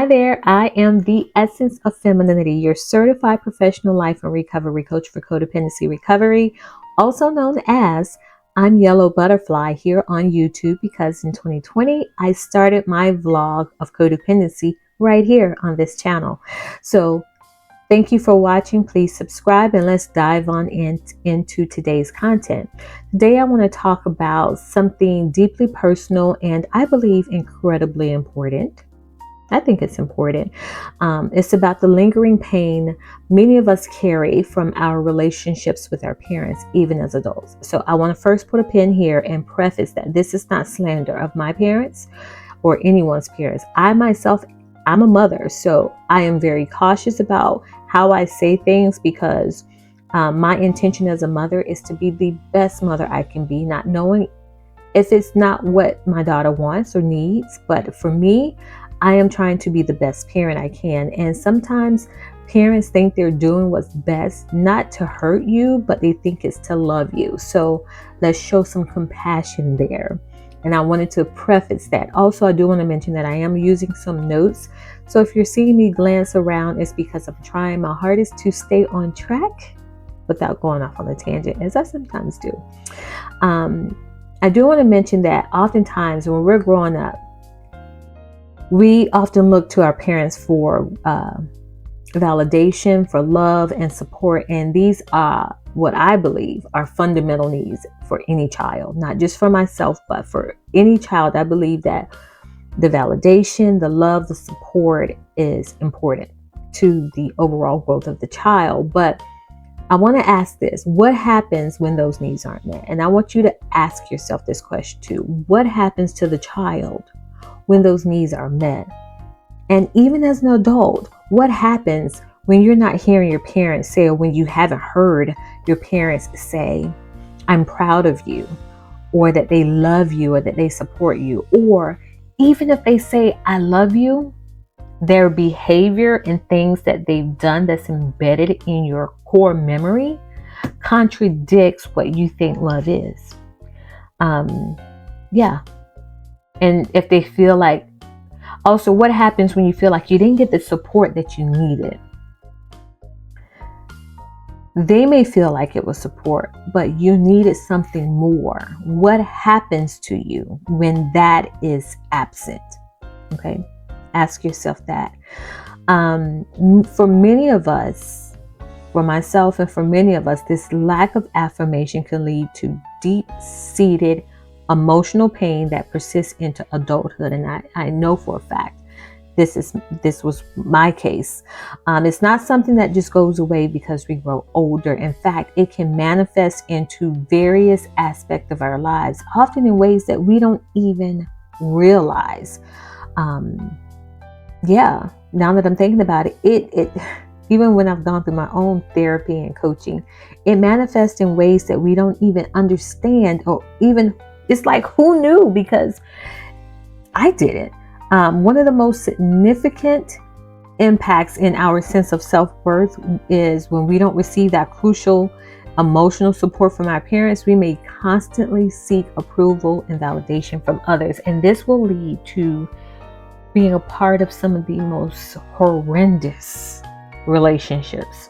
there, I am the Essence of Femininity, your certified professional life and recovery coach for codependency recovery, also known as I'm Yellow Butterfly here on YouTube, because in 2020, I started my vlog of codependency right here on this channel. So thank you for watching. Please subscribe and let's dive on into today's content. Today, I want to talk about something deeply personal and I believe incredibly important. I think it's important. It's about the lingering pain many of us carry from our relationships with our parents, even as adults. So I want to first put a pin here and preface that this is not slander of my parents or anyone's parents. I myself, I'm a mother, so I am very cautious about how I say things because my intention as a mother is to be the best mother I can be, not knowing if it's not what my daughter wants or needs. But for me, I am trying to be the best parent I can. And sometimes parents think they're doing what's best, not to hurt you, but they think it's to love you. So let's show some compassion there. And I wanted to preface that. Also, I do want to mention that I am using some notes. So if you're seeing me glance around, it's because I'm trying my hardest to stay on track without going off on a tangent, as I sometimes do. I do want to mention that oftentimes when we're growing up, we often look to our parents for validation, for love and support. And these are what I believe are fundamental needs for any child, not just for myself, but for any child. I believe that the validation, the love, the support is important to the overall growth of the child. But I want to ask this: what happens when those needs aren't met? And I want you to ask yourself this question too. What happens to the child when those needs are met? And even as an adult, what happens when you're not hearing your parents say, or when you haven't heard your parents say, I'm proud of you, or that they love you, or that they support you? Or even if they say, I love you, their behavior and things that they've done that's embedded in your core memory contradicts what you think love is. Yeah. And if they feel like, also, what happens when you feel like you didn't get the support that you needed? They may feel like it was support, but you needed something more. What happens to you when that is absent? Okay, ask yourself that. For many of us, for myself and for many of us, this lack of affirmation can lead to deep-seated emotional pain that persists into adulthood. And I know for a fact this was my case. It's not something that just goes away because we grow older. In fact, it can manifest into various aspects of our lives, often in ways that we don't even realize. Yeah, now that I'm thinking about it, it even when I've gone through my own therapy and coaching, it manifests in ways that we don't even understand, or even it's like, who knew? Because I did it. One of the most significant impacts in our sense of self-worth is when we don't receive that crucial emotional support from our parents. We may constantly seek approval and validation from others. And this will lead to being a part of some of the most horrendous relationships.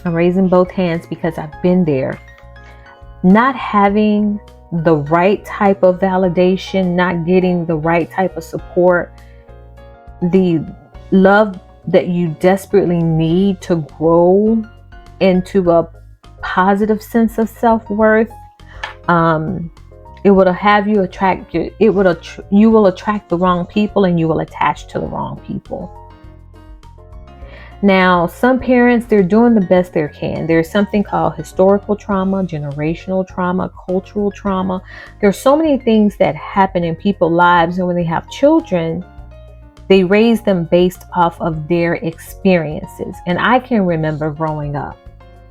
I'm raising both hands because I've been there. Not having the right type of validation, not getting the right type of support, the love that you desperately need to grow into a positive sense of self-worth. It will have you attract you will attract the wrong people, and you will attach to the wrong people. Now, some parents, they're doing the best they can. There's something called historical trauma, generational trauma, cultural trauma. There's so many things that happen in people's lives, and when they have children, they raise them based off of their experiences. And I can remember growing up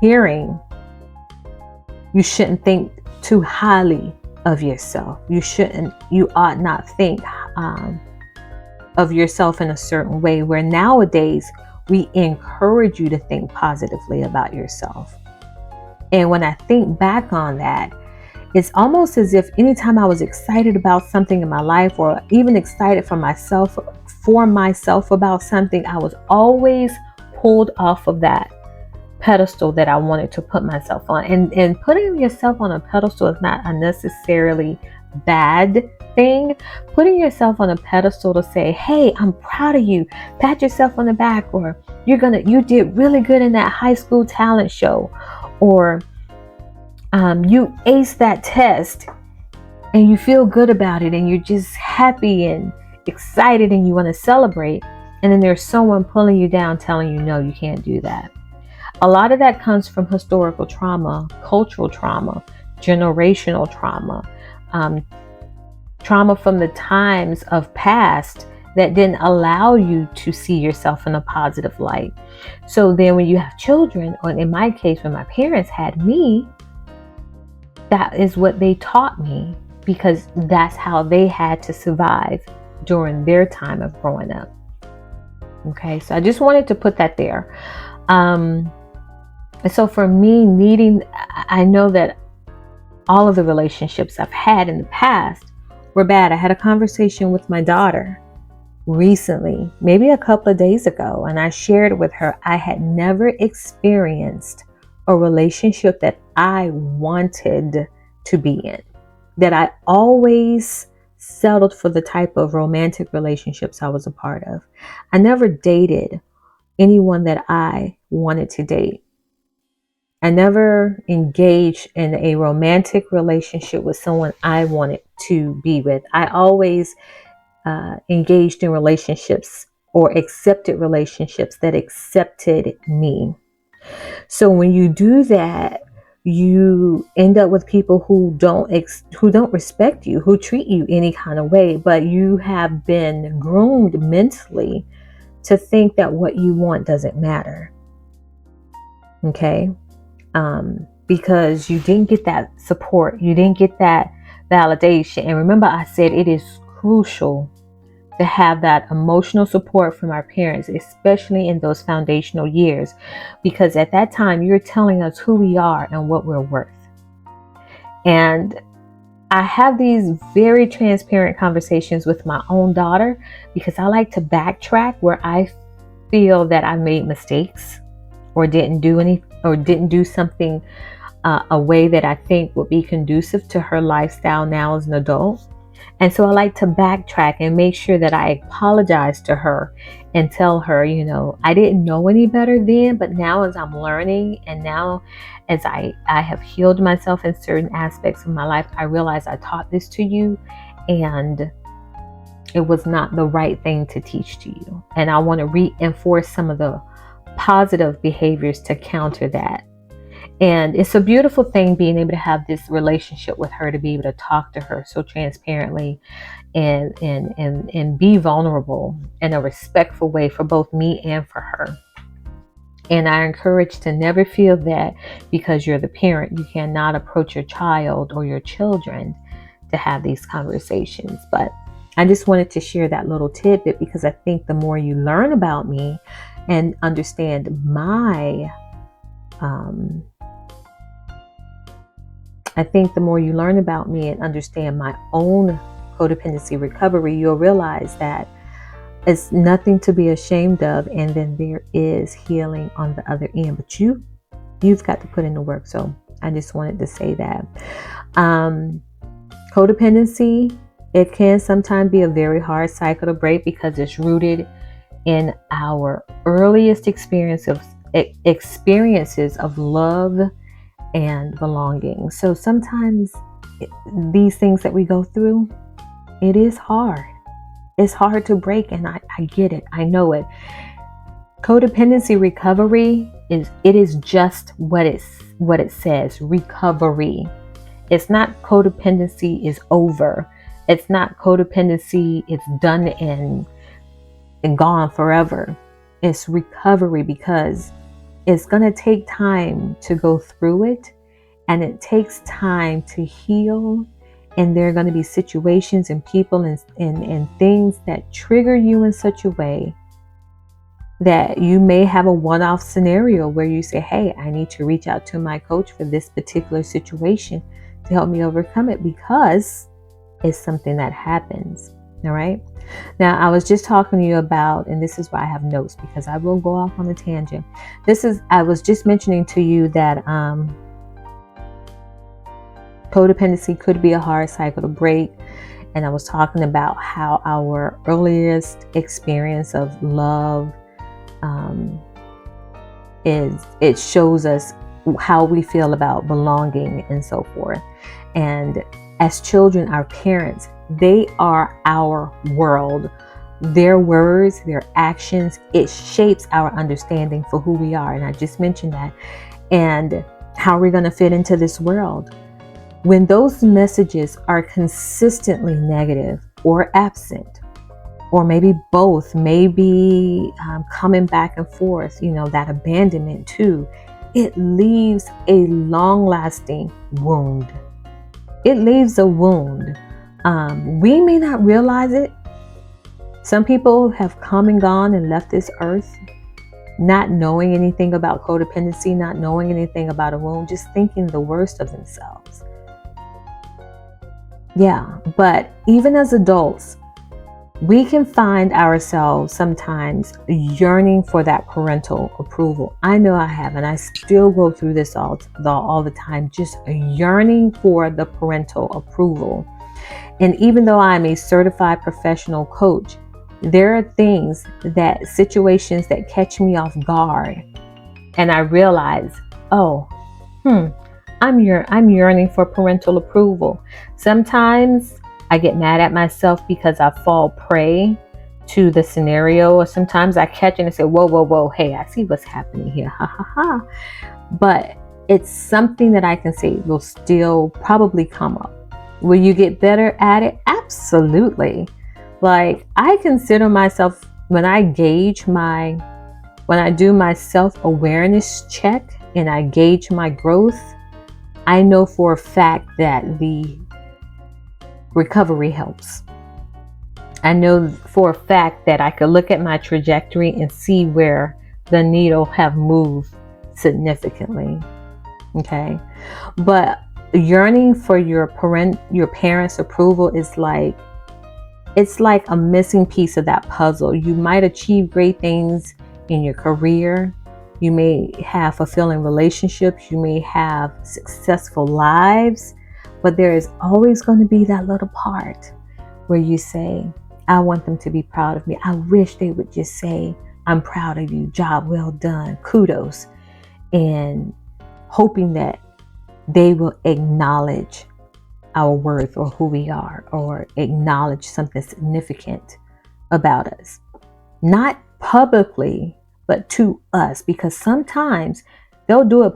hearing, you shouldn't think too highly of yourself. You ought not think of yourself in a certain way, where nowadays we encourage you to think positively about yourself. And when I think back on that, it's almost as if anytime I was excited about something in my life, or even excited for myself about something, I was always pulled off of that pedestal that I wanted to put myself on. And putting yourself on a pedestal is not a necessarily bad thing. Putting yourself on a pedestal to say, hey, I'm proud of you, pat yourself on the back, or you did really good in that high school talent show, or you aced that test and you feel good about it and you're just happy and excited and you want to celebrate. And then there's someone pulling you down, telling you, no, you can't do that. A lot of that comes from historical trauma, cultural trauma, generational trauma, trauma from the times of past that didn't allow you to see yourself in a positive light. So then when you have children, or in my case, when my parents had me, that is what they taught me, because that's how they had to survive during their time of growing up. Okay, so I just wanted to put that there. And so for me, I know that all of the relationships I've had in the past were bad. I had a conversation with my daughter recently, maybe a couple of days ago, and I shared with her I had never experienced a relationship that I wanted to be in, that I always settled for the type of romantic relationships I was a part of. I never dated anyone that I wanted to date. I never engaged in a romantic relationship with someone I wanted to be with. I always engaged in relationships or accepted relationships that accepted me. So when you do that, you end up with people who don't respect you, who treat you any kind of way, but you have been groomed mentally to think that what you want doesn't matter. Okay? Because you didn't get that support, you didn't get that validation. And remember, I said it is crucial to have that emotional support from our parents, especially in those foundational years, because at that time you're telling us who we are and what we're worth. And I have these very transparent conversations with my own daughter, because I like to backtrack where I feel that I made mistakes or didn't do something a way that I think would be conducive to her lifestyle now as an adult. And so I like to backtrack and make sure that I apologize to her and tell her, I didn't know any better then, but now as I'm learning, and now as I have healed myself in certain aspects of my life, I realize I taught this to you and it was not the right thing to teach to you. And I want to reinforce some of the positive behaviors to counter that. And it's a beautiful thing being able to have this relationship with her, to be able to talk to her so transparently and be vulnerable in a respectful way for both me and for her. And I encourage to never feel that because you're the parent, you cannot approach your child or your children to have these conversations. But I just wanted to share that little tidbit, because I think the more you learn about me and understand the more you learn about me and understand my own codependency recovery, you'll realize that it's nothing to be ashamed of, and then there is healing on the other end. But you've got to put in the work. So I just wanted to say that. Codependency, it can sometimes be a very hard cycle to break, because it's rooted in our earliest experiences of love and belonging. So sometimes these things that we go through, it is hard. It's hard to break, and I get it. I know it. Codependency recovery is just what it says, recovery. It's not codependency is over. It's not codependency, it's done and gone forever. It's recovery, because it's going to take time to go through it, and it takes time to heal. And there are going to be situations and people and things that trigger you in such a way that you may have a one-off scenario where you say, hey, I need to reach out to my coach for this particular situation to help me overcome it, because it's something that happens. All right. Now, I was just talking to you about, and this is why I have notes, because I will go off on a tangent. I was just mentioning to you that codependency could be a hard cycle to break. And I was talking about how our earliest experience of love it shows us how we feel about belonging and so forth. And as children, our parents, they are our world. Their words, their actions, it shapes our understanding for who we are. And I just mentioned that. And how we're going to fit into this world. When those messages are consistently negative or absent, or maybe both, maybe coming back and forth, that abandonment too, it leaves a long-lasting wound. It leaves a wound. We may not realize it. Some people have come and gone and left this earth not knowing anything about codependency, not knowing anything about a wound, just thinking the worst of themselves. Yeah, but even as adults, we can find ourselves sometimes yearning for that parental approval. I know I have, and I still go through this all the time, just yearning for the parental approval. And even though I'm a certified professional coach, there are situations that catch me off guard. And I realize, I'm yearning for parental approval. Sometimes I get mad at myself because I fall prey to the scenario, or sometimes I catch it and say, whoa, hey, I see what's happening here, ha ha ha. But it's something that I can say will still probably come up. Will you get better at it? Absolutely. Like, I consider myself, when I do my self-awareness check and I gauge my growth, I know for a fact that the recovery helps. I know for a fact that I could look at my trajectory and see where the needle have moved significantly. Okay. But yearning for your parents' approval is like, it's like a missing piece of that puzzle. You might achieve great things in your career. You may have fulfilling relationships. You may have successful lives. But there is always going to be that little part where you say, I want them to be proud of me. I wish they would just say, I'm proud of you. Job well done. Kudos. And hoping that they will acknowledge our worth or who we are, or acknowledge something significant about us. Not publicly, but to us. Because sometimes they'll do it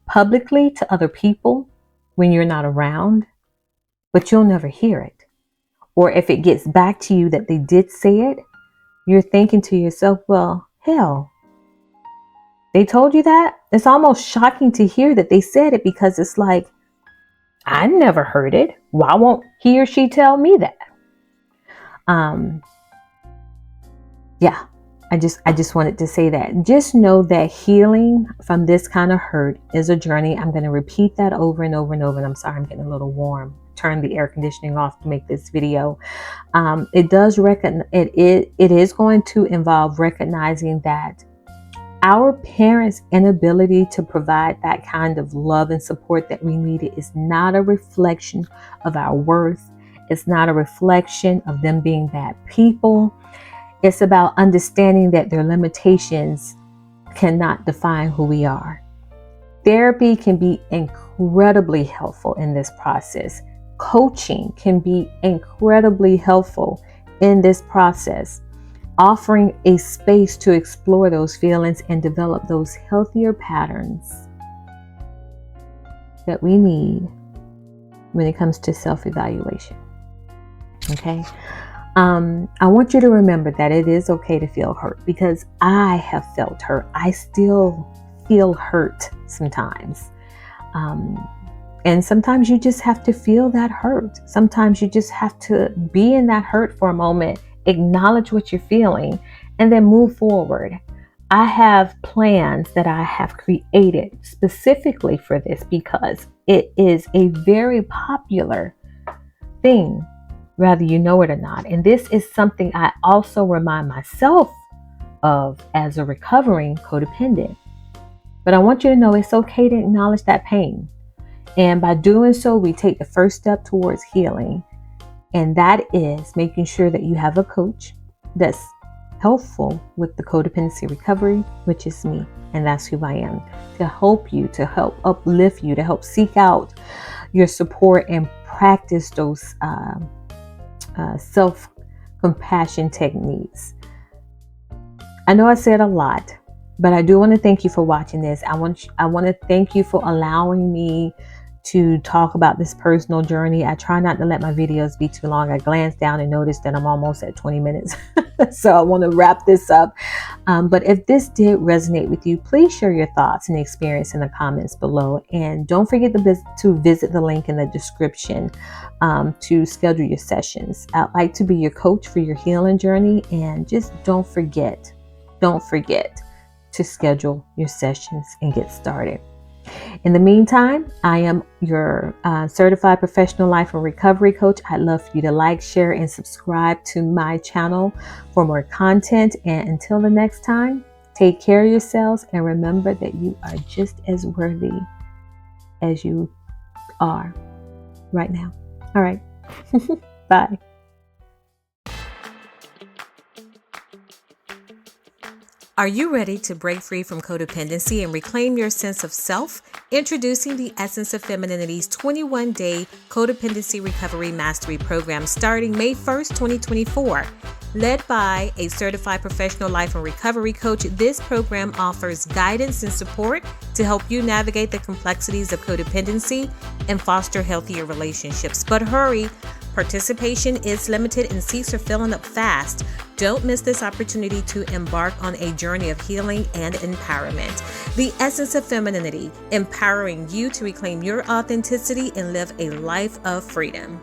publicly to other people when you're not around, but you'll never hear it. Or if it gets back to you that they did say it, you're thinking to yourself, well, hell, they told you that? It's almost shocking to hear that they said it, because it's like, I never heard it. Why won't he or she tell me that? Yeah, I just wanted to say that. Just know that healing from this kind of hurt is a journey. I'm going to repeat that over and over and over. And I'm sorry, I'm getting a little warm. Turn the air conditioning off to make this video. It is going to involve recognizing that our parents' inability to provide that kind of love and support that we needed is not a reflection of our worth. It's not a reflection of them being bad people. It's about understanding that their limitations cannot define who we are. Therapy can be incredibly helpful in this process. Coaching can be incredibly helpful in this process, offering a space to explore those feelings and develop those healthier patterns that we need when it comes to self-evaluation. Okay. I want you to remember that it is okay to feel hurt, because I have felt hurt. I still feel hurt sometimes. And sometimes you just have to feel that hurt. Sometimes you just have to be in that hurt for a moment, acknowledge what you're feeling, and then move forward. I have plans that I have created specifically for this, because It is a very popular thing, whether you know it or not. And this is something I also remind myself of as a recovering codependent. But I want you to know it's okay to acknowledge that pain. And by doing so, we take the first step towards healing. And that is making sure that you have a coach that's helpful with the codependency recovery, which is me. And that's who I am, to help you, to help uplift you, to help seek out your support and practice those self-compassion techniques. I know I said a lot, but I do want to thank you for watching this. I want to thank you for allowing me to talk about this personal journey. I try not to let my videos be too long. I glanced down and noticed that I'm almost at 20 minutes. So I want to wrap this up. But if this did resonate with you, please share your thoughts and experience in the comments below. And don't forget to visit the link in the description to schedule your sessions. I'd like to be your coach for your healing journey. And just don't forget to schedule your sessions and get started. In the meantime, I am your certified professional life and recovery coach. I'd love for you to like, share, and subscribe to my channel for more content. And until the next time, take care of yourselves and remember that you are just as worthy as you are right now. All right. Bye. Are you ready to break free from codependency and reclaim your sense of self? Introducing the Essence of Femininity's 21-day Codependency Recovery Mastery Program starting May 1st, 2024. Led by a certified professional life and recovery coach, this program offers guidance and support to help you navigate the complexities of codependency and foster healthier relationships. But hurry! Participation is limited and seats are filling up fast. Don't miss this opportunity to embark on a journey of healing and empowerment. The Essence of Femininity, empowering you to reclaim your authenticity and live a life of freedom.